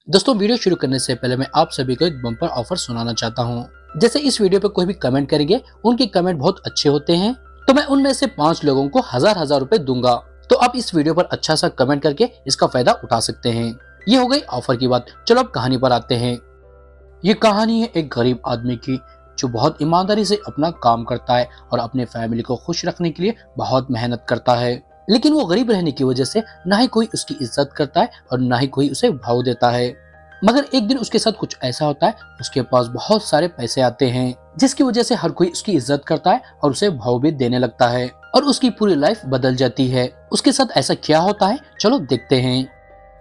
दोस्तों, वीडियो शुरू करने से पहले मैं आप सभी को एक बम्पर ऑफर सुनाना चाहता हूँ। जैसे इस वीडियो पे कोई भी कमेंट करेंगे, उनके कमेंट बहुत अच्छे होते हैं, तो मैं उनमें से 5 लोगों को हजार रुपए दूंगा। तो आप इस वीडियो पर अच्छा सा कमेंट करके इसका फायदा उठा सकते हैं। ये हो गई ऑफर की बात। चलो अब कहानी पर आते हैं। ये कहानी है एक गरीब आदमी की, जो बहुत ईमानदारी से अपना काम करता है और अपने फैमिली को खुश रखने के लिए बहुत मेहनत करता है। लेकिन वो गरीब रहने की वजह से ना ही कोई उसकी इज्जत करता है और ना ही कोई उसे भाव देता है। मगर एक दिन उसके साथ कुछ ऐसा होता है, उसके पास बहुत सारे पैसे आते हैं, जिसकी वजह से हर कोई उसकी इज्जत करता है और उसे भाव भी देने लगता है और उसकी पूरी लाइफ बदल जाती है। उसके साथ ऐसा क्या होता है, चलो देखते हैं।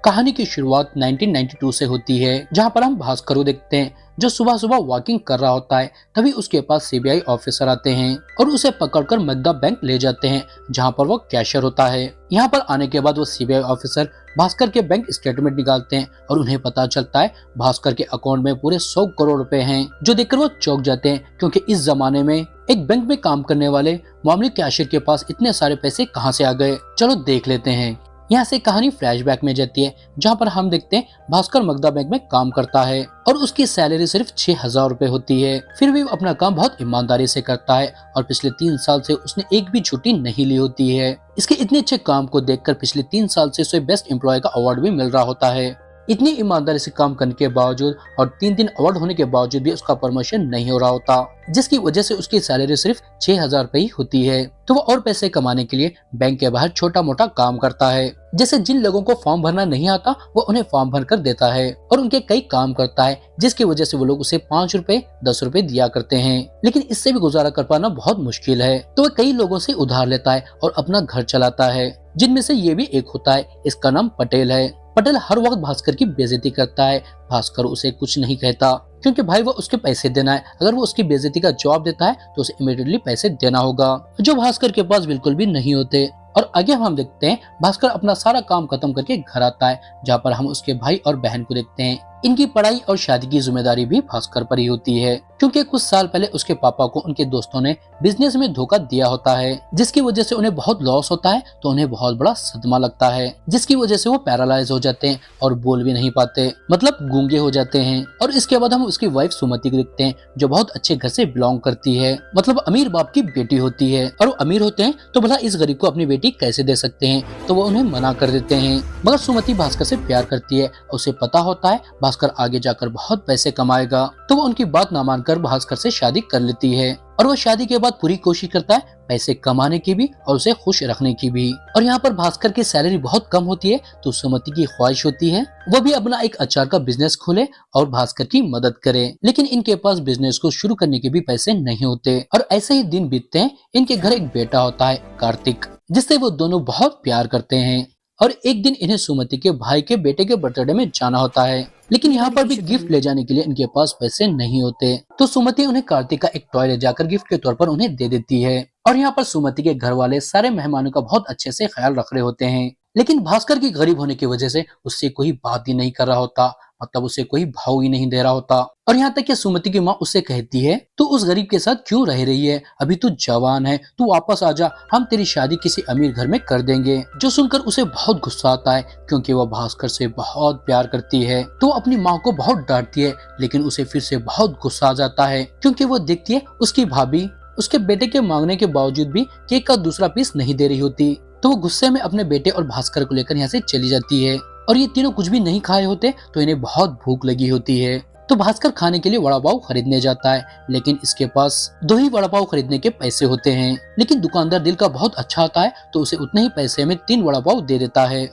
कहानी की शुरुआत 1992 से होती है, जहाँ पर हम भास्कर को देखते हैं, जो सुबह सुबह वॉकिंग कर रहा होता है। तभी उसके पास सीबीआई ऑफिसर आते हैं और उसे पकड़कर मगधा बैंक ले जाते हैं, जहाँ पर वो कैशियर होता है। यहाँ पर आने के बाद वो सीबीआई ऑफिसर भास्कर के बैंक स्टेटमेंट निकालते हैं और उन्हें पता चलता है भास्कर के अकाउंट में पूरे 100 करोड़ रुपए हैं, जो देखकर वो चौंक जाते हैं, क्योंकि इस जमाने में एक बैंक में काम करने वाले मामूली कैशियर के पास इतने सारे पैसे कहाँ से आ गए। चलो देख लेते हैं। यहाँ से कहानी फ्लैशबैक में जाती है, जहाँ पर हम देखते हैं भास्कर मगधा बैंक में काम करता है और उसकी सैलरी सिर्फ 6,000 रुपए होती है। फिर भी वो अपना काम बहुत ईमानदारी से करता है और पिछले 3 साल से उसने एक भी छुट्टी नहीं ली होती है। इसके इतने अच्छे काम को देखकर पिछले 3 साल से उसे बेस्ट एम्प्लॉय का अवार्ड भी मिल रहा होता है। इतनी ईमानदारी से काम करने के बावजूद और 3 दिन अवार्ड होने के बावजूद भी उसका प्रमोशन नहीं हो रहा होता, जिसकी वजह से उसकी सैलरी सिर्फ 6,000 रुपए ही होती है। तो वो और पैसे कमाने के लिए बैंक के बाहर छोटा मोटा काम करता है। जैसे जिन लोगों को फॉर्म भरना नहीं आता, वो उन्हें फॉर्म भर कर देता है और उनके कई काम करता है, जिसकी वजह से वो लोग उसे 5 रुपए 10 रुपए दिया करते हैं। लेकिन इससे भी गुजारा कर पाना बहुत मुश्किल है, तो वह कई लोगों से उधार लेता है और अपना घर चलाता है, जिनमें से ये भी एक होता है। इसका नाम पटेल है। पटेल हर वक्त भास्कर की बेइज्जती करता है। भास्कर उसे कुछ नहीं कहता, क्योंकि भाई वो उसके पैसे देना है। अगर वो उसकी बेइज्जती का जवाब देता है तो उसे इमीडिएटली पैसे देना होगा, जो भास्कर के पास बिल्कुल भी नहीं होते। और आगे हम देखते हैं भास्कर अपना सारा काम खत्म करके घर आता है, जहाँ पर हम उसके भाई और बहन को देखते हैं। इनकी पढ़ाई और शादी की जिम्मेदारी भी भास्कर पर ही होती है, क्योंकि कुछ साल पहले उसके पापा को उनके दोस्तों ने बिजनेस में धोखा दिया होता है, जिसकी वजह से उन्हें बहुत लॉस होता है। तो उन्हें बहुत बड़ा सदमा लगता है, जिसकी वजह से वो पैरालाइज हो जाते हैं और बोल भी नहीं पाते, मतलब गूंगे हो जाते हैं। और इसके बाद हम उसकी वाइफ सुमति को देखते हैं, जो बहुत अच्छे घर से बिलोंग करती है, मतलब अमीर बाप की बेटी होती है। और वो अमीर होते हैं तो भला इस गरीब को अपनी बेटी कैसे दे सकते हैं, तो वो उन्हें मना कर देते हैं। मगर सुमति भास्कर से प्यार करती है, उसे पता होता है भास्कर आगे जाकर बहुत पैसे कमाएगा, तो वो उनकी बात ना मानकर भास्कर से शादी कर लेती है। और वो शादी के बाद पूरी कोशिश करता है पैसे कमाने की भी और उसे खुश रखने की भी। और यहाँ पर भास्कर की सैलरी बहुत कम होती है, तो सुमति की ख्वाहिश होती है वो भी अपना एक अचार का बिजनेस खोले और भास्कर की मदद करे। लेकिन इनके पास बिजनेस को शुरू करने के भी पैसे नहीं होते। और ऐसे ही दिन बीतते हैं। इनके घर एक बेटा होता है, कार्तिक, जिससे वो दोनों बहुत प्यार करते हैं। और एक दिन इन्हें सुमति के भाई के बेटे के बर्थडे में जाना होता है, लेकिन यहाँ पर भी गिफ्ट ले जाने के लिए इनके पास पैसे नहीं होते। तो सुमति उन्हें कार्तिक का एक टॉय ले जाकर गिफ्ट के तौर पर उन्हें दे देती है। और यहाँ पर सुमति के घर वाले सारे मेहमानों का बहुत अच्छे से ख्याल रख रहे होते हैं, लेकिन भास्कर की गरीब होने की वजह से उससे कोई बात ही नहीं कर रहा होता, मतलब उसे कोई भाव ही नहीं दे रहा होता। और यहाँ तक कि सुमति की माँ उससे कहती है, तू उस गरीब के साथ क्यों रह रही है, अभी तू जवान है, तू वापस आ जा, हम तेरी शादी किसी अमीर घर में कर देंगे। जो सुनकर उसे बहुत गुस्सा आता है, क्योंकि वह भास्कर से बहुत प्यार करती है। तो वो अपनी माँ को बहुत डांटती है, लेकिन उसे फिर से बहुत गुस्सा आ जाता है, क्योंकि वो देखती है उसकी भाभी उसके बेटे के मांगने के बावजूद भी केक का दूसरा पीस नहीं दे रही होती। तो वो गुस्से में अपने बेटे और भास्कर को लेकर यहाँ से चली जाती है। और ये तीनों कुछ भी नहीं खाए होते, तो इन्हें बहुत भूख लगी होती है। तो भास्कर खाने के लिए वड़ा पाव खरीदने जाता है, लेकिन इसके पास 2 ही वड़ा पाव खरीदने के पैसे होते हैं। लेकिन दुकानदार दिल का बहुत अच्छा होता है, तो उसे उतने ही पैसे में 3 वड़ा पाव दे देता है।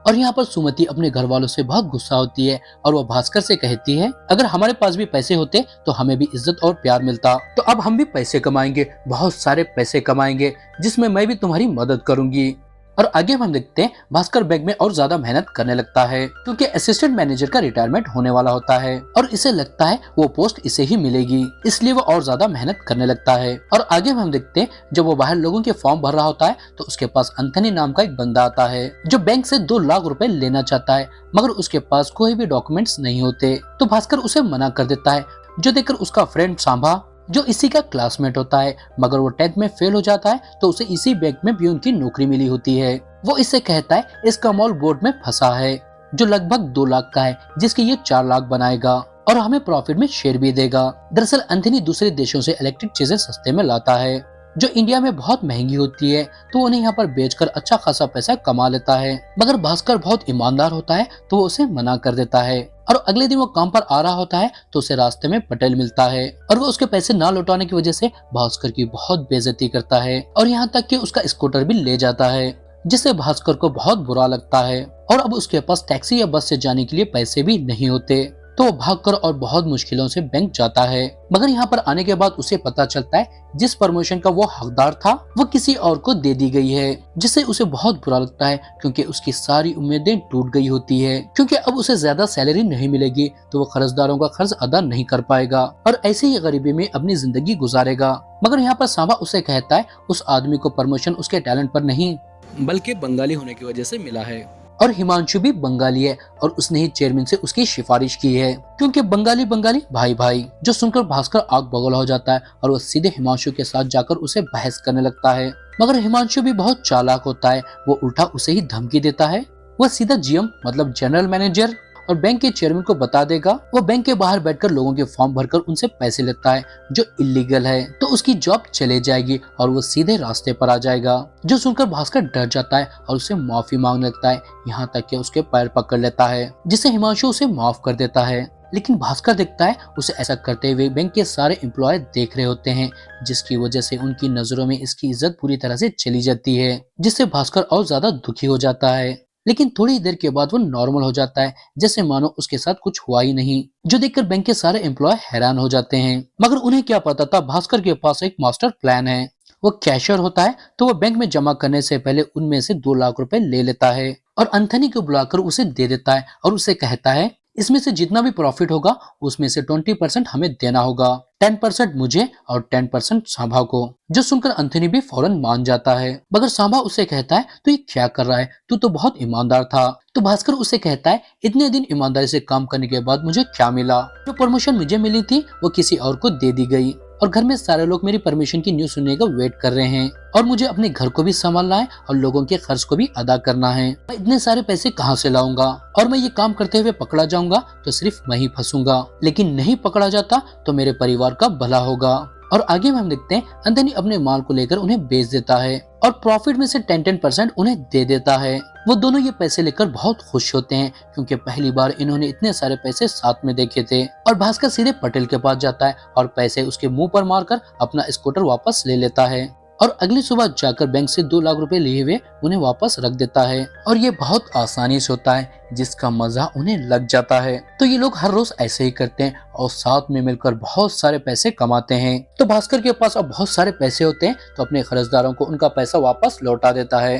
और यहाँ पर सुमति अपने घर वालों से बहुत गुस्सा होती है और वो भास्कर से कहती है, अगर हमारे पास भी पैसे होते तो हमें भी इज्जत और प्यार मिलता। तो अब हम भी पैसे कमाएंगे, बहुत सारे पैसे कमाएंगे, जिसमें मैं भी तुम्हारी मदद करूंगी। और आगे हम देखते हैं भास्कर बैंक में और ज्यादा मेहनत करने लगता है, क्योंकि असिस्टेंट मैनेजर का रिटायरमेंट होने वाला होता है और इसे लगता है वो पोस्ट इसे ही मिलेगी, इसलिए वो और ज्यादा मेहनत करने लगता है। और आगे हम देखते हैं जब वो बाहर लोगों के फॉर्म भर रहा होता है, तो उसके पास अंथनी नाम का एक बंदा आता है, जो बैंक से 2 लाख रुपए लेना चाहता है, मगर उसके पास कोई भी डॉक्यूमेंट्स नहीं होते। तो भास्कर उसे मना कर देता है, जो देखकर उसका फ्रेंड सांभा, जो इसी का क्लासमेट होता है, मगर वो 10th में फेल हो जाता है, तो उसे इसी बैंक में पियून की नौकरी मिली होती है। वो इससे कहता है इसका मॉल बोर्ड में फंसा है, जो लगभग 2 लाख का है, जिसके ये 4 लाख बनाएगा और हमें प्रॉफिट में शेयर भी देगा। दरअसल एंथनी दूसरे देशों से इलेक्ट्रिक चीजें सस्ते में लाता है जो इंडिया में बहुत महंगी होती है, तो उन्हें यहाँ पर बेचकर अच्छा खासा पैसा कमा लेता है। मगर भास्कर बहुत ईमानदार होता है तो वो उसे मना कर देता है और अगले दिन वो काम पर आ रहा होता है तो उसे रास्ते में पटेल मिलता है और वो उसके पैसे ना लौटाने की वजह से भास्कर की बहुत बेइज्जती करता है और यहाँ तक कि उसका स्कूटर भी ले जाता है, जिससे भास्कर को बहुत बुरा लगता है। और अब उसके पास टैक्सी या बस से जाने के लिए पैसे भी नहीं होते, तो वो भागकर और बहुत मुश्किलों से बैंक जाता है। मगर यहाँ पर आने के बाद उसे पता चलता है जिस प्रमोशन का वो हकदार था वो किसी और को दे दी गई है, जिससे उसे बहुत बुरा लगता है क्योंकि उसकी सारी उम्मीदें टूट गई होती है। क्योंकि अब उसे ज्यादा सैलरी नहीं मिलेगी तो वो कर्जदारों का कर्ज अदा नहीं कर पाएगा और ऐसे ही गरीबी में अपनी जिंदगी गुजारेगा। मगर यहाँ पर सांबा उसे कहता है उस आदमी को प्रमोशन उसके टैलेंट पर नहीं बल्कि बंगाली होने की वजह से मिला है और हिमांशु भी बंगाली है और उसने ही चेयरमैन से उसकी सिफारिश की है, क्योंकि बंगाली बंगाली भाई भाई। जो सुनकर भास्कर आग बगल हो जाता है और वो सीधे हिमांशु के साथ जाकर उसे बहस करने लगता है। मगर हिमांशु भी बहुत चालाक होता है, वो उल्टा उसे ही धमकी देता है। वह सीधा जीएम मतलब जनरल मैनेजर और बैंक के चेयरमैन को बता देगा। वो बैंक के बाहर बैठकर लोगों के फॉर्म भरकर उनसे पैसे लेता है जो इलीगल है, तो उसकी जॉब चले जाएगी और वो सीधे रास्ते पर आ जाएगा। जो सुनकर भास्कर डर जाता है और उसे माफी मांगने लगता है, यहाँ तक कि उसके पैर पकड़ लेता है, जिससे हिमांशु उसे माफ कर देता है। लेकिन भास्कर देखता है उसे ऐसा करते हुए बैंक के सारे एम्प्लॉय देख रहे होते हैं, जिसकी वजह से उनकी नजरों में इसकी इज्जत पूरी तरह से चली जाती है, जिससे भास्कर और ज्यादा दुखी हो जाता है। लेकिन थोड़ी देर के बाद वो नॉर्मल हो जाता है, जैसे मानो उसके साथ कुछ हुआ ही नहीं, जो देखकर बैंक के सारे एम्प्लॉय हैरान हो जाते हैं। मगर उन्हें क्या पता था भास्कर के पास एक मास्टर प्लान है। वो कैशियर होता है तो वो बैंक में जमा करने से पहले उनमें से 2 लाख रुपए ले लेता है और एंथनी को बुलाकर उसे दे देता है और उसे कहता है इसमें से जितना भी प्रॉफिट होगा उसमें से 20% हमें देना होगा, 10% मुझे और 10% सांभा को। जो सुनकर एंथनी भी फौरन मान जाता है। मगर सांभा उसे कहता है तू ये क्या कर रहा है, तू तो बहुत ईमानदार था। तो भास्कर उसे कहता है इतने दिन ईमानदारी से काम करने के बाद मुझे क्या मिला, जो प्रमोशन मुझे मिली थी वो किसी और को दे दी गई और घर में सारे लोग मेरी परमिशन की न्यूज सुनने का वेट कर रहे हैं और मुझे अपने घर को भी संभालना है और लोगों के खर्च को भी अदा करना है। मैं इतने सारे पैसे कहाँ से लाऊंगा और मैं ये काम करते हुए पकड़ा जाऊंगा तो सिर्फ मैं ही फंसूंगा, लेकिन नहीं पकड़ा जाता तो मेरे परिवार का भला होगा। और आगे में हम देखते हैं एंथनी अपने माल को लेकर उन्हें बेच देता है और प्रॉफिट में से 10% उन्हें दे देता है। वो दोनों ये पैसे लेकर बहुत खुश होते हैं क्योंकि पहली बार इन्होंने इतने सारे पैसे साथ में देखे थे। और भास्कर सीधे पटेल के पास जाता है और पैसे उसके मुंह पर मारकर अपना स्कूटर वापस ले लेता है और अगली सुबह जाकर बैंक से 2 लाख रुपए लिए हुए उन्हें वापस रख देता है और ये बहुत आसानी से होता है, जिसका मजा उन्हें लग जाता है। तो ये लोग हर रोज ऐसे ही करते हैं और साथ में मिलकर बहुत सारे पैसे कमाते हैं। तो भास्कर के पास अब बहुत सारे पैसे होते हैं तो अपने कर्जदारों को उनका पैसा वापस लौटा देता है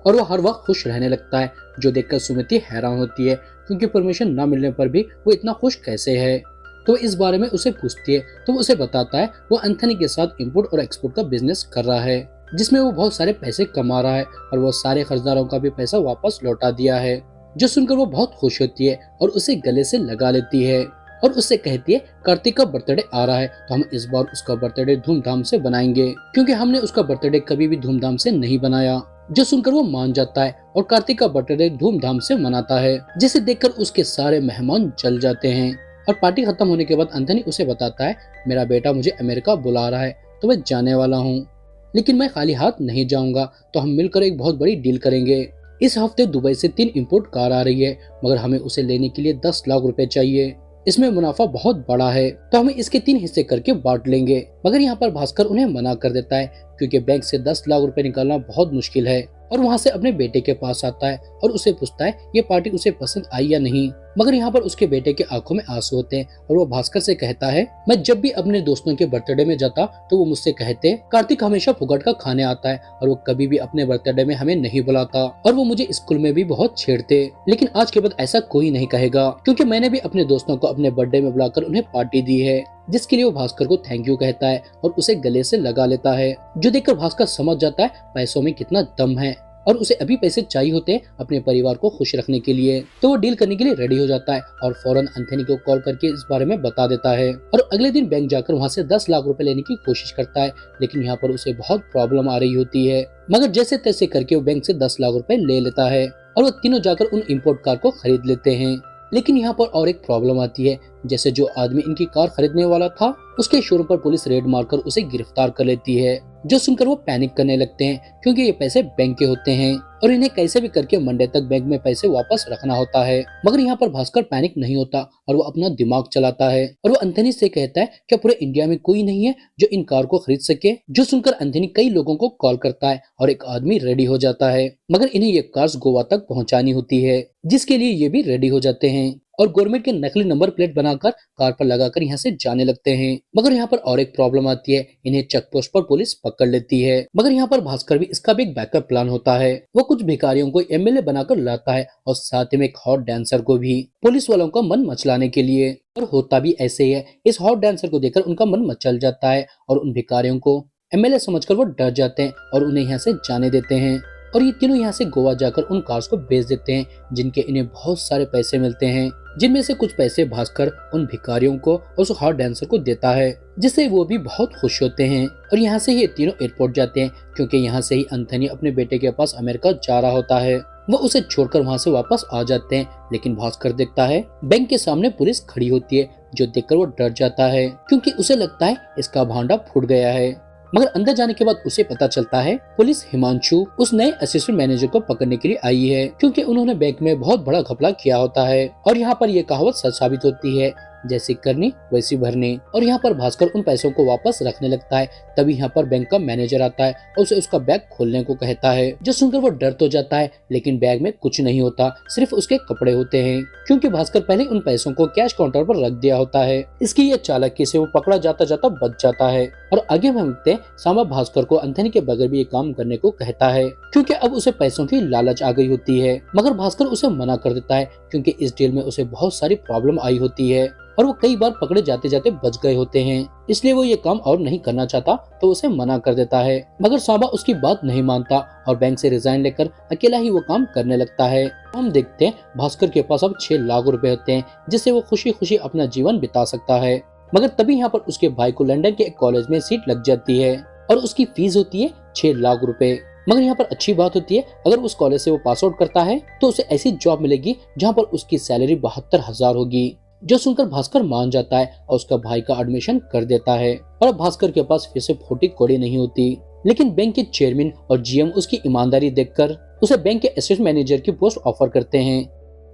और वो हर वक्त खुश रहने लगता है, जो देखकर सुमिति हैरान होती है क्योंकि परमिशन न मिलने पर भी वो इतना खुश कैसे है। तो इस बारे में उसे पूछती है तो वो उसे बताता है वो एंथनी के साथ इंपोर्ट और एक्सपोर्ट का बिजनेस कर रहा है, जिसमें वो बहुत सारे पैसे कमा रहा है और वो सारे कर्जदारों का भी पैसा वापस लौटा दिया है। जो सुनकर वो बहुत खुश होती है और उसे गले से लगा लेती है और उससे कहती है कार्तिक का बर्थडे आ रहा है तो हम इस बार उसका बर्थडे धूमधाम से बनाएंगे, क्योंकि हमने उसका बर्थडे कभी भी धूमधाम से नहीं बनाया। जो सुनकर वो मान जाता है और कार्तिक का बर्थडे धूमधाम से मनाता है, जिसे देखकर उसके सारे मेहमान जल जाते हैं। और पार्टी खत्म होने के बाद एंथनी उसे बताता है मेरा बेटा मुझे अमेरिका बुला रहा है तो मैं जाने वाला हूँ, लेकिन मैं खाली हाथ नहीं जाऊंगा, तो हम मिलकर एक बहुत बड़ी डील करेंगे। इस हफ्ते दुबई से 3 इंपोर्ट कार आ रही है, मगर हमें उसे लेने के लिए 10 लाख रुपए चाहिए। इसमें मुनाफा बहुत बड़ा है तो हमें इसके 3 हिस्से करके बांट लेंगे। मगर यहाँ पर भास्कर उन्हें मना कर देता है क्योंकि बैंक से 10 लाख रुपए निकालना बहुत मुश्किल है और वहाँ से अपने बेटे के पास आता है और उसे पूछता है ये पार्टी उसे पसंद आई या नहीं। मगर यहाँ पर उसके बेटे के आंखों में आंसू होते हैं और वो भास्कर से कहता है मैं जब भी अपने दोस्तों के बर्थडे में जाता तो वो मुझसे कहते कार्तिक हमेशा फुकट का खाने आता है और वो कभी भी अपने बर्थडे में हमें नहीं बुलाता और वो मुझे स्कूल में भी बहुत छेड़ते, लेकिन आज के बाद ऐसा कोई नहीं कहेगा क्योंकि मैंने भी अपने दोस्तों को अपने बर्थडे में बुलाकर उन्हें पार्टी दी है। जिसके लिए वो भास्कर को थैंक यू कहता है और उसे गले से लगा लेता है, जो देखकर भास्कर समझ जाता है पैसों में कितना दम है और उसे अभी पैसे चाहिए होते हैं अपने परिवार को खुश रखने के लिए। तो वो डील करने के लिए रेडी हो जाता है और फौरन एंथनी को कॉल करके इस बारे में बता देता है और अगले दिन बैंक जाकर वहाँ से 10 लाख रुपए लेने की कोशिश करता है, लेकिन यहाँ पर उसे बहुत प्रॉब्लम आ रही होती है। मगर जैसे तैसे करके वो बैंक से 10 लाख रुपए ले लेता है और वो तीनों जाकर उन इम्पोर्ट कार को खरीद लेते हैं। लेकिन यहाँ पर और एक प्रॉब्लम आती है। जैसे जो आदमी इनकी कार खरीदने वाला था, उसके शोरूम पर पुलिस रेड मारकर उसे गिरफ्तार कर लेती है, जो सुनकर वो पैनिक करने लगते हैं क्योंकि ये पैसे बैंक के होते हैं और इन्हें कैसे भी करके मंडे तक बैंक में पैसे वापस रखना होता है। मगर यहाँ पर भास्कर पैनिक नहीं होता और वो अपना दिमाग चलाता है और वो एंथनी से कहता है क्या पूरे इंडिया में कोई नहीं है जो इन कार को खरीद सके। जो सुनकर एंथनी कई लोगों को कॉल करता है और एक आदमी रेडी हो जाता है, मगर इन्हें ये कार्स गोवा तक पहुँचानी होती है, जिसके लिए ये भी रेडी हो जाते हैं और गवर्नमेंट के नकली नंबर प्लेट बनाकर कार पर लगाकर यहाँ से जाने लगते हैं। मगर यहाँ पर और एक प्रॉब्लम आती है, इन्हें चेक पोस्ट पर पुलिस पकड़ लेती है। मगर यहाँ पर भास्कर भी इसका भी एक बैकअप प्लान होता है। वो कुछ भिखारियों को एमएलए बनाकर लाता है और साथ में एक हॉट डांसर को भी, पुलिस वालों का मन मचलाने के लिए। और होता भी ऐसे ही है। इस हॉट डांसर को देखकर उनका मन मचल जाता है और उन भिखारियों को एमएलए समझकर वो डर जाते हैं और उन्हें यहाँ से जाने देते हैं। और ये तीनों यहाँ से गोवा जाकर उन कार्स को बेच देते हैं, जिनके इन्हें बहुत सारे पैसे मिलते हैं, जिनमें से कुछ पैसे भास्कर उन भिखारियों को और उस हॉट डांसर को देता है, जिससे वो भी बहुत खुश होते हैं। और यहाँ से ये तीनों एयरपोर्ट जाते हैं क्योंकि यहाँ से ही एंथनी अपने बेटे के पास अमेरिका जा रहा होता है। वो उसे छोड़कर वहाँ से वापस आ जाते हैं, लेकिन भास्कर देखता है बैंक के सामने पुलिस खड़ी होती है, जो देखकर वो डर जाता है क्योंकि उसे लगता है इसका भांडा फूट गया है। मगर अंदर जाने के बाद उसे पता चलता है पुलिस हिमांशु उस नए असिस्टेंट मैनेजर को पकड़ने के लिए आई है, क्योंकि उन्होंने बैंक में बहुत बड़ा घपला किया होता है। और यहाँ पर यह कहावत सच साबित होती है, जैसी करनी वैसी भरनी। और यहाँ पर भास्कर उन पैसों को वापस रखने लगता है। तभी यहाँ पर बैंक का मैनेजर आता है और उसे उसका बैग खोलने को कहता है, जो सुनकर वो डर तो जाता है, लेकिन बैग में कुछ नहीं होता, सिर्फ उसके कपड़े होते हैं, क्योंकि भास्कर पहले उन पैसों को कैश काउंटर पर रख दिया होता है। इसकी ये चालाकी से वो पकड़ा जाता जाता बच जाता है। और आगे हम देखते हैं सामा भास्कर को एंथनी के बगैर भी ये काम करने को कहता है, क्योंकि अब उसे पैसों की लालच आ गई होती है। मगर भास्कर उसे मना कर देता है क्योंकि इस डील में उसे बहुत सारी प्रॉब्लम आई होती है और वो कई बार पकड़े जाते जाते बच गए होते हैं, इसलिए वो ये काम और नहीं करना चाहता, तो उसे मना कर देता है। मगर सामा उसकी बात नहीं मानता और बैंक से रिजाइन लेकर अकेला ही वो काम करने लगता है। हम देखते हैं भास्कर के पास अब 6 लाख रुपए होते हैं, जिससे वो खुशी खुशी अपना जीवन बिता सकता है। मगर तभी यहाँ पर उसके भाई को लंदन के एक कॉलेज में सीट लग जाती है और उसकी फीस होती है 6 लाख रुपए। मगर यहाँ पर अच्छी बात होती है, अगर उस कॉलेज से वो पास आउट करता है तो उसे ऐसी जॉब मिलेगी जहाँ पर उसकी सैलरी 72,000 होगी, जो सुनकर भास्कर मान जाता है और उसका भाई का एडमिशन कर देता है। और भास्कर के पास फिर से 40 कौड़ी नहीं होती, लेकिन बैंक के चेयरमैन और जीएम उसकी ईमानदारी देखकर उसे बैंक के असिस्टेंट मैनेजर की पोस्ट ऑफर करते हैं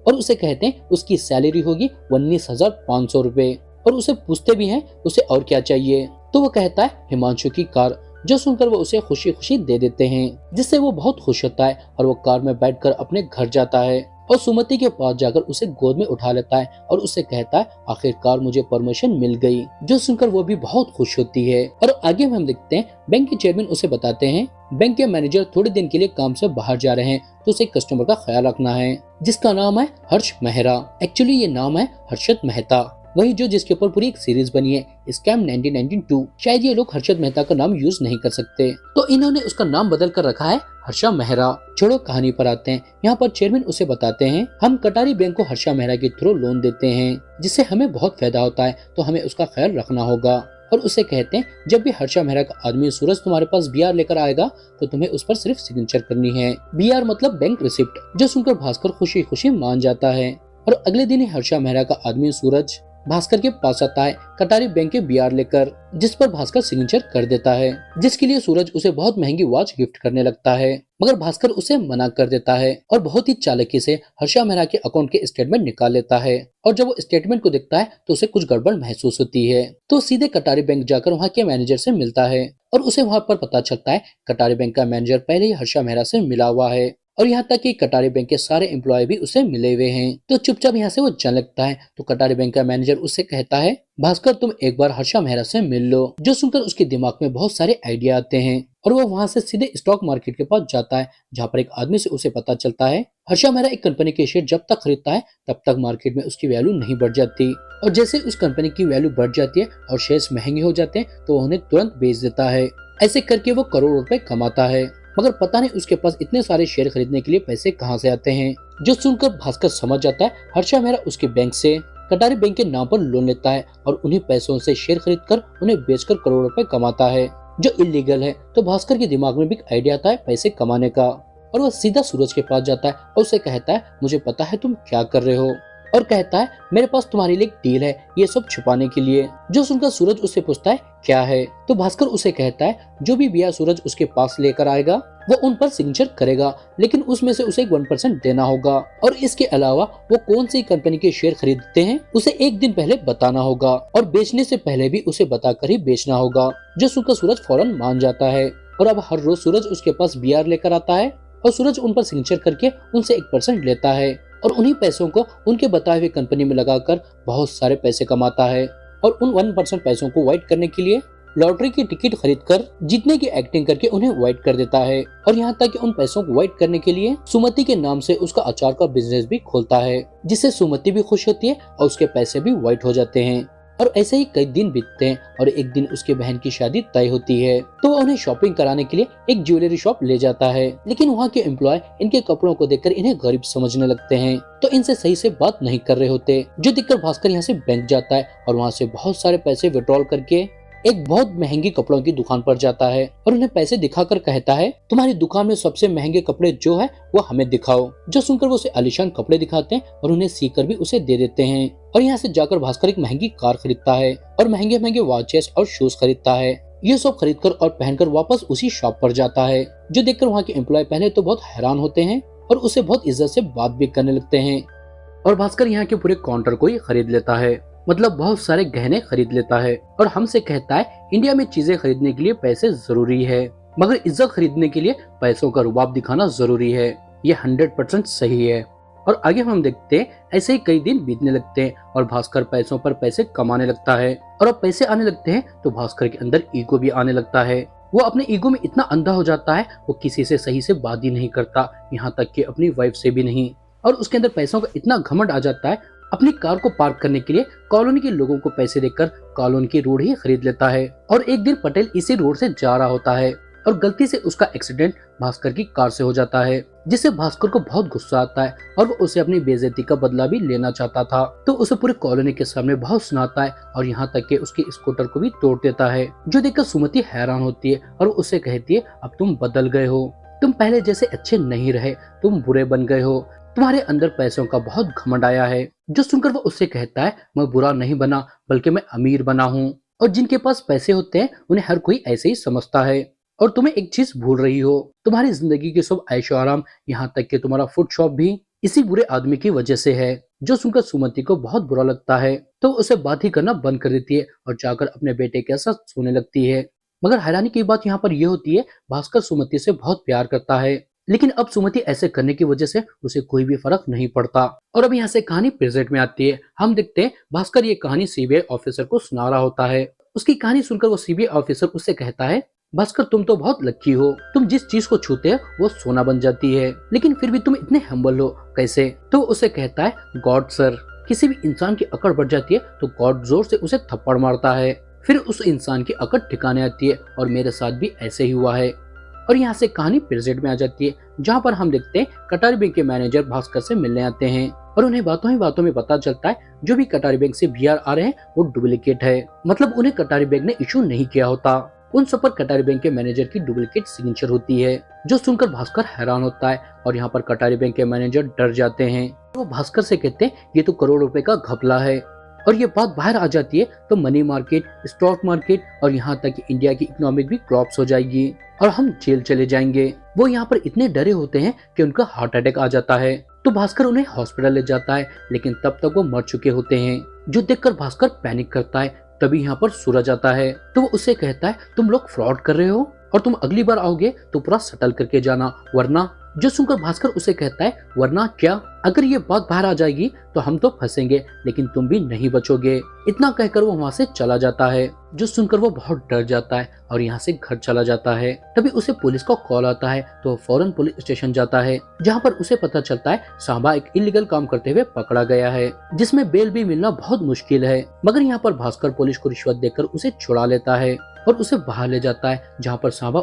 और उसे कहते हैं उसकी सैलरी होगी 19,500 रुपए। और उसे पूछते भी हैं उसे और क्या चाहिए, तो वो कहता है हिमांशु की कार, जो सुनकर वो उसे खुशी खुशी दे देते हैं, जिससे वो बहुत खुश होता है और वो कार में बैठकर अपने घर जाता है और सुमति के पास जाकर उसे गोद में उठा लेता है और उससे कहता है आखिरकार मुझे प्रमोशन मिल गई, जो सुनकर वो भी बहुत खुश होती है। और आगे हम देखते हैं बैंक के चेयरमैन उसे बताते हैं बैंक के मैनेजर थोड़े दिन के लिए काम से बाहर जा रहे हैं, तो उसे कस्टमर का ख्याल रखना है, जिसका नाम है हर्ष मेहरा। एक्चुअली ये नाम है हर्षद मेहता, वही जो जिसके ऊपर पूरी एक सीरीज बनी है स्कैम 1992। शायद ये लोग हर्षद मेहता का नाम यूज नहीं कर सकते, तो इन्होंने उसका नाम बदल कर रखा है हर्षा मेहरा। छोड़ो कहानी पर आते हैं। यहाँ पर चेयरमैन उसे बताते हैं हम कटारी बैंक को हर्षा मेहरा के थ्रू लोन देते हैं, जिससे हमें बहुत फायदा होता है, तो हमें उसका ख्याल रखना होगा। और उसे कहते हैं जब भी हर्षा मेहरा का आदमी सूरज तुम्हारे पास बीआर लेकर आएगा तो तुम्हें उस पर सिर्फ सिग्नेचर करनी है। बीआर मतलब बैंक रिसिप्ट, जो सुनकर भास्कर खुशी खुशी मान जाता है। और अगले दिन ही हर्षा मेहरा का आदमी सूरज भास्कर के पास आता है कटारी बैंक के बीआर लेकर, जिस पर भास्कर सिग्नेचर कर देता है, जिसके लिए सूरज उसे बहुत महंगी वॉच गिफ्ट करने लगता है। मगर भास्कर उसे मना कर देता है और बहुत ही चालाकी से हर्षा मेहरा के अकाउंट के स्टेटमेंट निकाल लेता है। और जब वो स्टेटमेंट को देखता है तो उसे कुछ गड़बड़ महसूस होती है, तो सीधे कटारी बैंक जाकर वहाँ के मैनेजर से मिलता है और उसे वहाँ पर पता चलता है कटारी बैंक का मैनेजर पहले ही हर्षा मेहरा से मिला हुआ है और यहाँ तक कि कटारी बैंक के सारे एम्प्लॉय भी उसे मिले हुए हैं। तो चुपचाप यहाँ से वो जाने लगता है, तो कटारी बैंक का मैनेजर उससे कहता है भास्कर तुम एक बार हर्षा मेहरा से मिल लो, जो सुनकर उसके दिमाग में बहुत सारे आइडिया आते हैं और वो वहाँ से सीधे स्टॉक मार्केट के पास जाता है, जहाँ पर एक आदमी से उसे पता चलता है हर्षा मेहरा एक कंपनी के शेयर जब तक खरीदता है तब तक मार्केट में उसकी वैल्यू नहीं बढ़ जाती, और जैसे उस कंपनी की वैल्यू बढ़ जाती है और शेयर्स महंगे हो जाते हैं तो उन्हें तुरंत बेच देता है। ऐसे करके वो करोड़ों रुपए कमाता है, मगर पता नहीं उसके पास इतने सारे शेयर खरीदने के लिए पैसे कहां से आते हैं। जो सुनकर भास्कर समझ जाता है हर्षा मेहरा उसके बैंक से कटारी बैंक के नाम पर लोन लेता है और उन्हीं पैसों से शेयर खरीदकर उन्हें बेचकर करोड़ों रुपए कमाता है, जो इलीगल है। तो भास्कर के दिमाग में भी एक आइडिया आता है पैसे कमाने का, और वह सीधा सूरज के पास जाता है और उसे कहता है मुझे पता है तुम क्या कर रहे हो, और कहता है मेरे पास तुम्हारे लिए एक डील है ये सब छुपाने के लिए। जो सुनकर सूरज उससे पूछता है क्या है, तो भास्कर उसे कहता है जो भी बिया सूरज उसके पास लेकर आएगा वो उन पर सिग्नेचर करेगा, लेकिन उसमें से उसे 1% देना होगा, और इसके अलावा वो कौन सी कंपनी के शेयर खरीदते हैं उसे एक दिन पहले बताना होगा, और बेचने से पहले भी उसे बताकर ही बेचना होगा। जो सुनकर सूरज फौरन मान जाता है, और अब हर रोज सूरज उसके पास बियर लेकर आता है और सूरज उन पर सिग्नेचर करके उनसे 1% लेता है, और उन्हीं पैसों को उनके बताए हुए कंपनी में लगाकर बहुत सारे पैसे कमाता है, और उन 1% पैसों को वाइट करने के लिए लॉटरी की टिकट खरीदकर जीतने की एक्टिंग करके उन्हें वाइट कर देता है, और यहाँ तक कि उन पैसों को वाइट करने के लिए सुमति के नाम से उसका अचार का बिजनेस भी खोलता है, जिससे सुमति भी खुश होती है और उसके पैसे भी वाइट हो जाते हैं। और ऐसे ही कई दिन बीतते हैं, और एक दिन उसके बहन की शादी तय होती है, तो वो उन्हें शॉपिंग कराने के लिए एक ज्वेलरी शॉप ले जाता है, लेकिन वहाँ के एम्प्लॉय इनके कपड़ों को देखकर इन्हें गरीब समझने लगते हैं, तो इनसे सही से बात नहीं कर रहे होते। जो देखकर भास्कर यहाँ से बैंक जाता है और वहाँ से बहुत सारे पैसे विड्रॉल करके एक बहुत महंगी कपड़ों की दुकान पर जाता है, और उन्हें पैसे दिखाकर कहता है तुम्हारी दुकान में सबसे महंगे कपड़े जो है वो हमें दिखाओ। जो सुनकर वो उसे आलीशान कपड़े दिखाते हैं और उन्हें सीकर भी उसे दे देते हैं, और यहाँ से जाकर भास्कर एक महंगी कार खरीदता है और महंगे महंगे वॉचेस और शूज खरीदता है। ये सब खरीदकर और पहनकर वापस उसी शॉप पर जाता है। जो देखकर वहाँ के एम्प्लॉय पहले तो बहुत हैरान होते हैं और उसे बहुत इज्जत से बात भी करने लगते हैं, और भास्कर यहाँ के पूरे काउंटर को ही खरीद लेता है, मतलब बहुत सारे गहने खरीद लेता है, और हमसे कहता है इंडिया में चीजें खरीदने के लिए पैसे जरूरी है, मगर इज्जत खरीदने के लिए पैसों का रुबाब दिखाना जरूरी है। ये 100% सही है। और आगे हम देखते हैं ऐसे ही कई दिन बीतने लगते हैं और भास्कर पैसों पर पैसे कमाने लगता है, और अब पैसे आने लगते हैं तो भास्कर के अंदर ईगो भी आने लगता है। वो अपने ईगो में इतना अंधा हो जाता है वो किसी से सही से बात ही नहीं करता, यहाँ तक कि अपनी वाइफ से भी नहीं, और उसके अंदर पैसों का इतना घमंड आ जाता है अपनी कार को पार्क करने के लिए कॉलोनी के लोगों को पैसे देकर कॉलोनी की रोड ही खरीद लेता है। और एक दिन पटेल इसी रोड से जा रहा होता है और गलती से उसका एक्सीडेंट भास्कर की कार से हो जाता है, जिससे भास्कर को बहुत गुस्सा आता है और वो उसे अपनी बेइज्जती का बदला भी लेना चाहता था, तो उसे पूरे कॉलोनी के सामने बहुत सुनाता है और यहाँ तक कि उसके स्कूटर को भी तोड़ देता है। जो देखकर सुमति हैरान होती है और वो उसे कहती है अब तुम बदल गए हो, तुम पहले जैसे अच्छे नहीं रहे, तुम बुरे बन गए हो, तुम्हारे अंदर पैसों का बहुत घमंड आया है। जो सुनकर वो उससे कहता है मैं बुरा नहीं बना बल्कि मैं अमीर बना हूँ, और जिनके पास पैसे होते हैं उन्हें हर कोई ऐसे ही समझता है, और तुम्हें एक चीज भूल रही हो, तुम्हारी जिंदगी के सब ऐशो आराम यहाँ तक कि तुम्हारा फूड शॉप भी इसी बुरे आदमी की वजह से है। जो सुनकर सुमति को बहुत बुरा लगता है तो उसे बात ही करना बंद कर देती है और जाकर अपने बेटे के साथ सोने लगती है। मगर हैरानी की बात यहाँ पर यह होती है भास्कर सुमति से बहुत प्यार करता है, लेकिन अब सुमति ऐसे करने की वजह से उसे कोई भी फर्क नहीं पड़ता। और अब यहाँ से कहानी प्रेजेंट में आती है। हम देखते हैं भास्कर ये कहानी सीबीआई ऑफिसर को सुना रहा होता है। उसकी कहानी सुनकर वो सीबीआई ऑफिसर उससे कहता है भास्कर तुम तो बहुत लकी हो, तुम जिस चीज को छूते हो वो सोना बन जाती है, लेकिन फिर भी तुम इतने हम्बल हो कैसे? तो उसे कहता है गॉड सर, किसी भी इंसान की अकड़ बढ़ जाती है तो गॉड जोर से उसे थप्पड़ मारता है, फिर उस इंसान की अकड़ ठिकाने आती है, और मेरे साथ भी ऐसे ही हुआ है। और यहाँ से कहानी प्रेजेंट में आ जाती है, जहाँ पर हम देखते हैं कटारी बैंक के मैनेजर भास्कर से मिलने आते हैं और उन्हें बातों ही बातों में पता चलता है जो भी कटारी बैंक से बीआर आ रहे हैं वो डुप्लीकेट है, मतलब उन्हें कटारी बैंक ने इशू नहीं किया होता। उन सब पर कटारी बैंक के मैनेजर की डुप्लीकेट सिग्नेचर होती है। जो सुनकर भास्कर हैरान होता है और यहाँ पर कटारी बैंक के मैनेजर डर जाते हैं। वो भास्कर से कहते हैं ये तो करोड़ रुपए का घपला है, और ये बात बाहर आ जाती है तो मनी मार्केट, स्टॉक मार्केट और यहाँ तक कि इंडिया की इकोनॉमिक भी क्रॉप्स हो जाएगी और हम जेल चले जाएंगे। वो यहाँ पर इतने डरे होते हैं कि उनका हार्ट अटैक आ जाता है, तो भास्कर उन्हें हॉस्पिटल ले जाता है, लेकिन तब तक वो मर चुके होते हैं। जो देखकर भास्कर पैनिक करता है। तभी यहाँ पर सूरज आता है, तो वो उससे कहता है तुम लोग फ्रॉड कर रहे हो और तुम अगली बार आओगे तो पूरा सेटल करके जाना, वरना। जो सुनकर भास्कर उसे कहता है वरना क्या? अगर ये बात बाहर आ जाएगी तो हम तो फंसेंगे, लेकिन तुम भी नहीं बचोगे। इतना कहकर वो वहाँ से चला जाता है। जो सुनकर वो बहुत डर जाता है और यहाँ से घर चला जाता है। तभी उसे पुलिस का कॉल आता है, तो वो फौरन पुलिस स्टेशन जाता है, जहाँ पर उसे पता चलता है सांबा एक इलीगल काम करते हुए पकड़ा गया है, जिसमें बेल भी मिलना बहुत मुश्किल है। मगर यहाँ पर भास्कर पुलिस को रिश्वत देकर उसे छुड़ा लेता है और उसे बाहर ले जाता है, जहाँ पर सांबा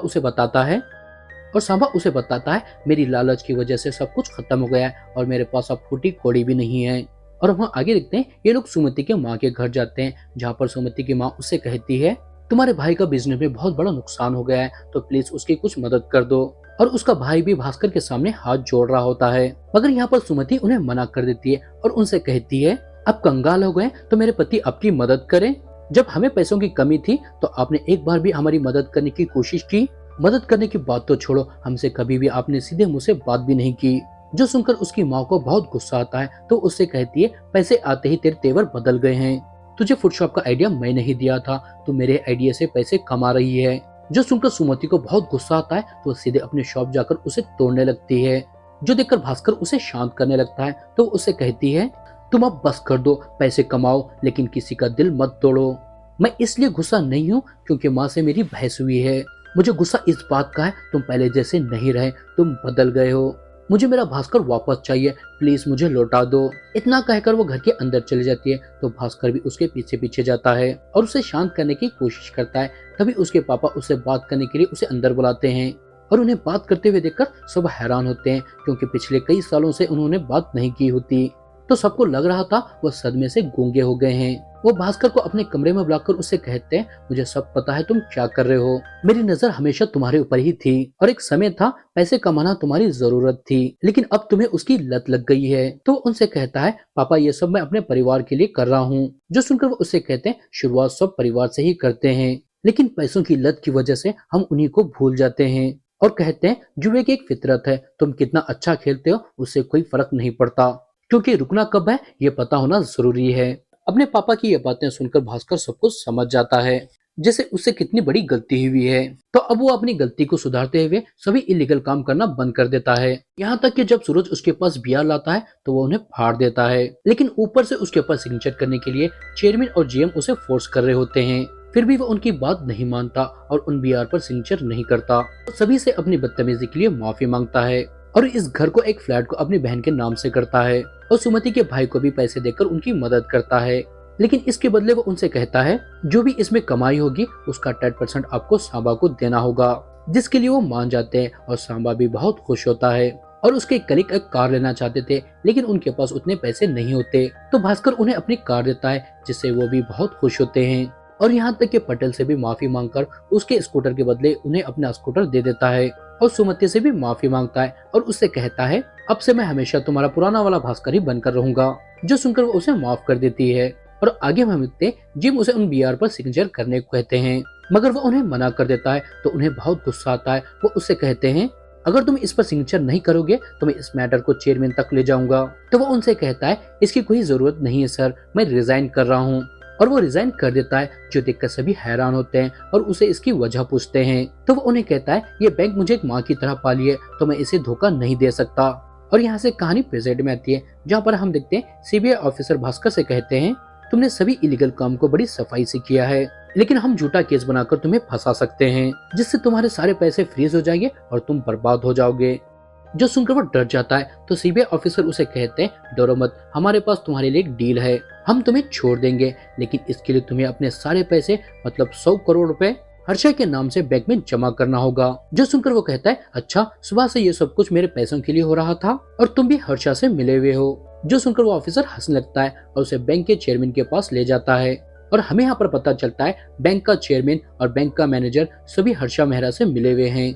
उसे बताता है मेरी लालच की वजह से सब कुछ खत्म हो गया है और मेरे पास अब फूटी कौड़ी भी नहीं है। और वहाँ आगे देखते हैं ये लोग सुमति के माँ के घर जाते हैं, जहाँ पर सुमति की माँ उससे कहती है तुम्हारे भाई का बिजनेस में बहुत बड़ा नुकसान हो गया है, तो प्लीज उसकी कुछ मदद कर दो। और उसका भाई भी भास्कर के सामने हाथ जोड़ रहा होता है, मगर यहाँ पर सुमति उन्हें मना कर देती है और उनसे कहती है, अब कंगाल हो गए तो मेरे पति आपकी मदद करें। जब हमें पैसों की कमी थी तो आपने एक बार भी हमारी मदद करने की कोशिश की। मदद करने की बात तो छोड़ो, हमसे कभी भी आपने सीधे मुंह से बात भी नहीं की। जो सुनकर उसकी माँ को बहुत गुस्सा आता है, तो उससे कहती है, पैसे आते ही तेरे तेवर बदल गए हैं। तुझे फूड शॉप का आइडिया मैं नहीं दिया था, तू मेरे आइडिया से पैसे कमा रही है। जो सुनकर सुमति को बहुत गुस्सा आता है, तो सीधे अपने शॉप जाकर उसे तोड़ने लगती है। जो देखकर भास्कर उसे शांत करने लगता है, तो उसे कहती है, तुम अब बस कर दो, पैसे कमाओ लेकिन किसी का दिल मत तोड़ो। मैं इसलिए गुस्सा नहीं हूँ क्योंकि माँ से मेरी बहस हुई है। मुझे गुस्सा इस बात का है, तुम पहले जैसे नहीं रहे, तुम बदल गए हो। मुझे मेरा भास्कर वापस चाहिए, प्लीज मुझे लौटा दो। इतना कहकर वो घर के अंदर चली जाती है, तो भास्कर भी उसके पीछे पीछे जाता है और उसे शांत करने की कोशिश करता है। तभी उसके पापा उससे बात करने के लिए उसे अंदर बुलाते हैं और उन्हें बात करते हुए देखकर सब हैरान होते हैं, क्योंकि पिछले कई सालों से उन्होंने बात नहीं की होती। तो सबको लग रहा था वो सदमे से गूंगे हो गए हैं। वो भास्कर को अपने कमरे में बुलाकर उससे कहते हैं, मुझे सब पता है तुम क्या कर रहे हो। मेरी नजर हमेशा तुम्हारे ऊपर ही थी और एक समय था पैसे कमाना तुम्हारी जरूरत थी, लेकिन अब तुम्हें उसकी लत लग गई है। तो उनसे कहता है, पापा ये सब मैं अपने परिवार के लिए कर रहा हूँ। जो सुनकर वो उससे कहते हैं, शुरुआत सब परिवार से ही करते हैं, लेकिन पैसों की लत की वजह से हम उन्हीं को भूल जाते हैं। और कहते हैं, जुए की एक फितरत है, तुम कितना अच्छा खेलते हो उससे कोई फर्क नहीं पड़ता, क्योंकि रुकना कब है ये पता होना जरूरी है। अपने पापा की ये बातें सुनकर भास्कर सब कुछ समझ जाता है, जैसे उससे कितनी बड़ी गलती हुई है। तो अब वो अपनी गलती को सुधारते हुए सभी इलीगल काम करना बंद कर देता है। यहाँ तक कि जब सूरज उसके पास बियर लाता है तो वो उन्हें फाड़ देता है, लेकिन ऊपर से उसके ऊपर सिग्नेचर करने के लिए चेयरमैन और जीएम उसे फोर्स कर रहे होते हैं। फिर भी वो उनकी बात नहीं मानता और उन बियर पर सिग्नेचर नहीं करता। तो सभी से अपनी बदतमीजी के लिए माफी मांगता है और इस घर को एक फ्लैट को अपनी बहन के नाम से करता है और सुमति के भाई को भी पैसे देकर उनकी मदद करता है। लेकिन इसके बदले वो उनसे कहता है, जो भी इसमें कमाई होगी उसका 10% आपको सांबा को देना होगा, जिसके लिए वो मान जाते हैं और सांबा भी बहुत खुश होता है। और उसके कलीग एक कार लेना चाहते थे, लेकिन उनके पास उतने पैसे नहीं होते, तो भास्कर उन्हें अपनी कार देता है, जिससे वो भी बहुत खुश होते हैं। और यहाँ तक कि पटेल से भी माफी मांगकर उसके स्कूटर के बदले उन्हें अपना स्कूटर दे देता है और सुमति से भी माफी मांगता है और उससे कहता है, अब से मैं हमेशा तुम्हारा पुराना वाला भास्कर ही बनकर रहूंगा। जो सुनकर वो उसे माफ कर देती है और आगे हम देखते जिम उसे उन बियर पर सिग्नेचर करने को कहते हैं, मगर वो उन्हें मना कर देता है। तो उन्हें बहुत गुस्सा आता है। वो उससे कहते हैं, अगर तुम इस पर सिग्नेचर नहीं करोगे तो मैं इस मैटर को चेयरमैन तक ले जाऊंगा। तो वो उनसे कहता है, इसकी कोई जरूरत नहीं है सर, मैं रिजाइन कर रहा हूँ। और वो रिजाइन कर देता है, जो देखकर सभी हैरान होते हैं और उसे इसकी वजह पूछते हैं। तो वो उन्हें कहता है, ये बैंक मुझे एक माँ की तरह पाली है, तो मैं इसे धोखा नहीं दे सकता। और यहाँ से कहानी प्रेजेंट में आती है, जहाँ पर हम देखते हैं सीबीआई ऑफिसर भास्कर से कहते हैं, तुमने सभी इलीगल काम को बड़ी सफाई से किया है, लेकिन हम झूठा केस बनाकर तुम्हें फंसा सकते हैं, जिससे तुम्हारे सारे पैसे फ्रीज हो जाएंगे और तुम बर्बाद हो जाओगे। जो सुनकर वो डर जाता है। तो सीबीआई ऑफिसर उसे कहते हैं, डरो मत, हमारे पास तुम्हारे लिए एक डील है, हम तुम्हें छोड़ देंगे, लेकिन इसके लिए तुम्हें अपने सारे पैसे मतलब 100 करोड़ रुपए हर्षा के नाम से बैंक में जमा करना होगा। जो सुनकर वो कहता है, अच्छा, सुबह से ये सब कुछ मेरे पैसों के लिए हो रहा था और तुम भी हर्षा से मिले हुए हो। जो सुनकर वो ऑफिसर हंसने लगता है और उसे बैंक के चेयरमैन के पास ले जाता है और हमें यहाँ पर पता चलता है बैंक का चेयरमैन और बैंक का मैनेजर सभी हर्षा मेहरा से मिले हुए हैं।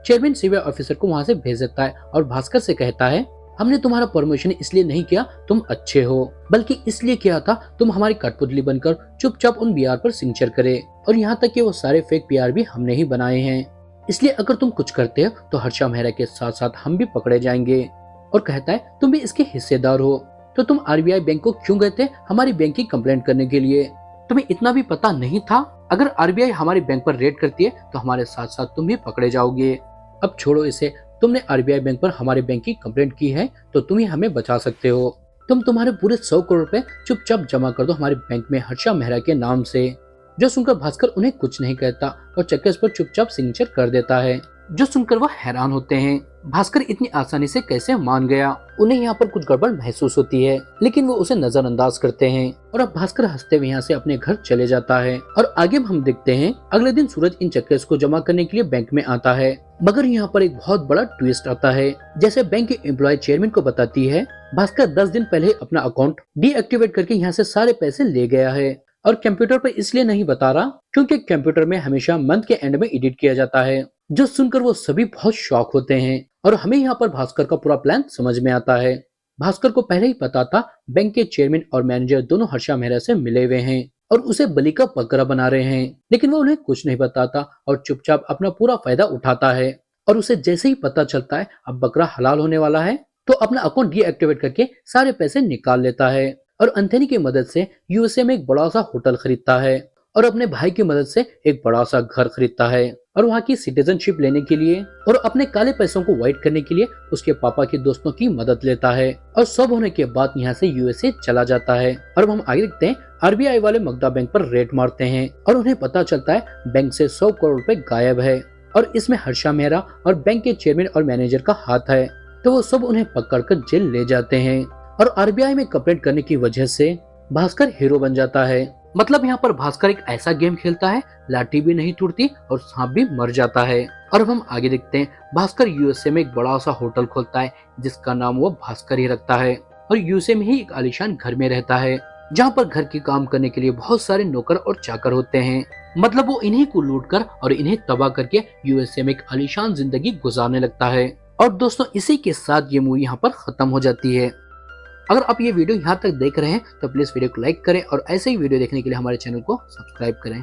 चेयरमैन सीबीआई ऑफिसर को वहाँ से भेज देता है और भास्कर से कहता है, हमने तुम्हारा प्रमोशन इसलिए नहीं किया तुम अच्छे हो, बल्कि इसलिए किया था तुम हमारी कठपुतली बनकर चुपचाप उन बिहार पर सिग्नेचर करे, और यहाँ तक कि वो सारे फेक पीआर भी हमने ही बनाए हैं। इसलिए अगर तुम कुछ करते हो तो हर्षा मेहरा के साथ साथ हम भी पकड़े जाएंगे। और कहता है, तुम भी इसके हिस्सेदार हो, तो तुम आरबीआई बैंक को क्यों गए थे हमारी बैंक की कंप्लेंट करने के लिए? तुम्हें इतना भी पता नहीं था अगर आरबीआई हमारी बैंक पर रेड करती है तो हमारे साथ साथ तुम भी पकड़े जाओगे। अब छोड़ो इसे, तुमने आरबीआई बैंक पर हमारे बैंक की कंप्लेंट की है तो तुम ही हमें बचा सकते हो। तुम तुम्हारे पूरे 100 करोड़ रुपए चुपचाप जमा कर दो हमारे बैंक में हर्षा मेहरा के नाम से। जो सुनकर भास्कर उन्हें कुछ नहीं कहता और चेकर्स पर चुपचाप सिग्नेचर कर देता है। जो सुनकर वह हैरान होते हैं, भास्कर इतनी आसानी से कैसे मान गया। उन्हें यहाँ पर कुछ गड़बड़ महसूस होती है, लेकिन वो उसे नजरअंदाज करते हैं और अब भास्कर हंसते हुए यहाँ से अपने घर चले जाता है। और आगे हम देखते हैं अगले दिन सूरज इन चेकर्स को जमा करने के लिए बैंक में आता है, मगर यहाँ पर एक बहुत बड़ा ट्विस्ट आता है। जैसे बैंक के एम्प्लॉय चेयरमैन को बताती है, भास्कर 10 दिन पहले अपना अकाउंट डीएक्टिवेट करके यहाँ से सारे पैसे ले गया है। और कंप्यूटर पर इसलिए नहीं बता रहा क्योंकि कंप्यूटर में हमेशा मंथ के एंड में एडिट किया जाता है, जो सुनकर वो सभी बहुत शॉक होते हैं और हमें यहाँ पर भास्कर का पूरा प्लान समझ में आता है। भास्कर को पहले ही पता था बैंक के चेयरमैन और मैनेजर दोनों हर्षा मेहरा से मिले हुए हैं और उसे बलि का बकरा बना रहे हैं, लेकिन वो उन्हें कुछ नहीं बताता और चुपचाप अपना पूरा फायदा उठाता है। और उसे जैसे ही पता चलता है अब बकरा हलाल होने वाला है तो अपना अकाउंट डीएक्टिवेट करके सारे पैसे निकाल लेता है और एंथनी की मदद से यूएसए में एक बड़ा सा होटल खरीदता है और अपने भाई की मदद से एक बड़ा सा घर खरीदता है और वहाँ की सिटीजनशिप लेने के लिए और अपने काले पैसों को वाइट करने के लिए उसके पापा के दोस्तों की मदद लेता है और सब होने के बाद यहाँ से यूएसए चला जाता है। और अब हम आगे देखते हैं आरबीआई वाले मगधा बैंक पर रेड मारते हैं और उन्हें पता चलता है बैंक से 100 करोड़ रुपए गायब है और इसमें हर्षा मेहरा और बैंक के चेयरमैन और मैनेजर का हाथ है। तो वो सब उन्हें पकड़कर जेल ले जाते हैं और आरबीआई में कंप्लेंट करने की वजह से भास्कर हीरो बन जाता है। मतलब यहाँ पर भास्कर एक ऐसा गेम खेलता है, लाठी भी नहीं टूटती और सांप भी मर जाता है। और अब हम आगे देखते हैं भास्कर यूएसए में एक बड़ा सा होटल खोलता है जिसका नाम वो भास्कर ही रखता है और यूएसए में ही एक आलीशान घर में रहता है जहाँ पर घर के काम करने के लिए बहुत सारे नौकर और चाकर होते हैं। मतलब वो इन्हीं को लूट कर और इन्हें तबाह करके यूएसए में एक आलीशान जिंदगी गुजारने लगता है। और दोस्तों इसी के साथ ये मूवी यहाँ पर खत्म हो जाती है। अगर आप ये वीडियो यहाँ तक देख रहे हैं तो प्लीज वीडियो को लाइक करें और ऐसे ही वीडियो देखने के लिए हमारे चैनल को सब्सक्राइब करें।